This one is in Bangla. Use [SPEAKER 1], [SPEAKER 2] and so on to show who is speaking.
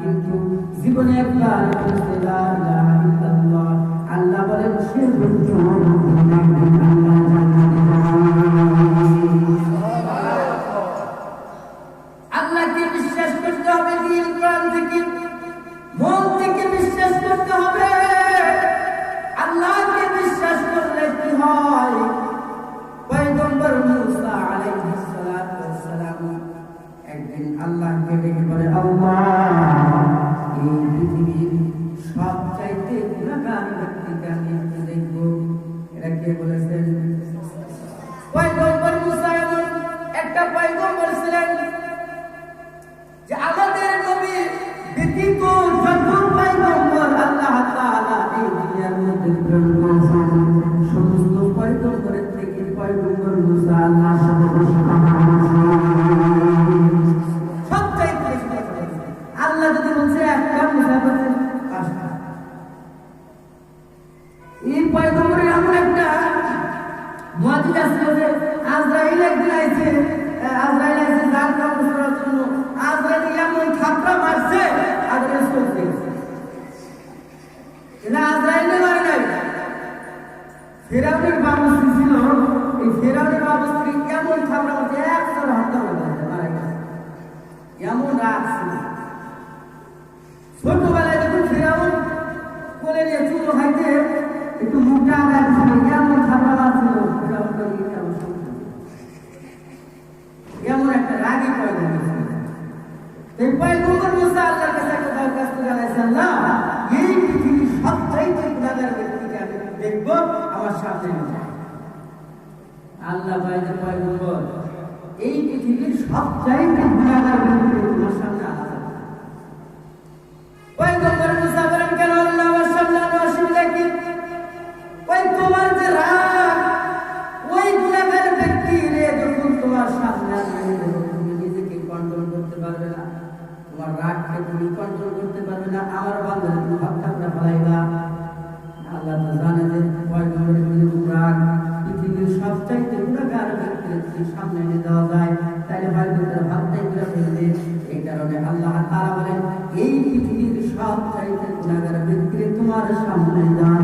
[SPEAKER 1] কিন্তু জীবনে একবার আল্লাহ বলেন সে আল্লাহকে বিশ্বাস করতে হবে, দিন প্রাণ থেকে মন থেকে বিশ্বাস করতে হবে। আল্লাহকে বিশ্বাস করলে কি হয়? পয়গম্বর মুসা আলাইহিস সালাতু ওয়াস সালাম একদিন আল্লাহকে ডেকে বলে, আল্লাহ, এই পৃথিবীর সবচাইতে গুনাহগার ব্যক্তিকে আমি একটু দেখব। এটা কে বলেছেন? পয়গম্বর মুসা এমন একটা পয়গম্বর ছিলেন যে আমাদের নবী ব্যতীত যত পয়গম্বর আল্লাহ তাআলা এই দুনিয়ার মধ্যে প্রেরণ করেছেন, সমস্ত পয়গম্বরের থেকে পয়গম্বর মুসা আল্লাহ সবচাইতে বেশি কথা বলেছেন। আল্লাহ যদি বলছে একটা, মুসা বলছে পাঁচটা। এই পয়গম্বরের এমন একটা মুআজিজা ছিল যে আজরাইল একদিন আইছে, জান কবজ করার জন্য। আজরাইল এমন থাপড়া মারছে, আজরাইল চলতে গেছে। এটা আজরাইলে মারে নাই, ফেরাউনের বাবু স্ত্রী ছিল। এই ফেরাউনের বাবু স্ত্রী এমন থাপড়া মারছে, একশোর হত্যা করে মারা গেছে। এমন রাগ ছিল। ছোটবেলায় যখন ফেরাউন কোলে নিয়ে চুলো খাইতে একটু মুখটা আগায় ছিল, এমন থাপড়া মারছিল এমন একটা রাগী পয়গম্বর ছিল। এই পয়গম্বর মুসা আল্লাহর কাছে একটা দরখাস্ত জানাইছে, আল্লাহ, এই পৃথিবীর সবচাইতে গুনাহগার ব্যক্তিকে আমি দেখব, আমার সামনে নিয়ে। আল্লাহ বলে, পয়গম্বর, এই পৃথিবীর সবচাইতে গুনাহগার ব্যক্তিকে তোমার সামনে আনা যাবে। পয়গম্বর মুসা বলেন, কেন আল্লাহ আমার সামনে আনা অসুবিধা কি? ওই তোমার যে রাগ, ওই গুনাহগার ব্যক্তি রে যখন তোমার সামনে আসবে, তুমি নিজেকে কন্ট্রোল করতে পারবে না, তোমার রাগকে তুমি কন্ট্রোল করতে পারবে না, আমার বান্দারে তুমি হত্যা করে ফেলাইবা। আল্লাহ তো জানে যে পয়গম্বরের যদি রাগ পৃথিবীর সবচাইতে গুনাহগার ব্যক্তির সামনে নিয়ে যাওয়া যায়, তাহলে হয়তো তার হত্যাই করে ফেলবে। এই কারণে আল্লাহ তাআলা বলেন, এই পৃথিবীর সবচাইতে গুনাহগার ব্যক্তির তোমার সামনে যাওয়া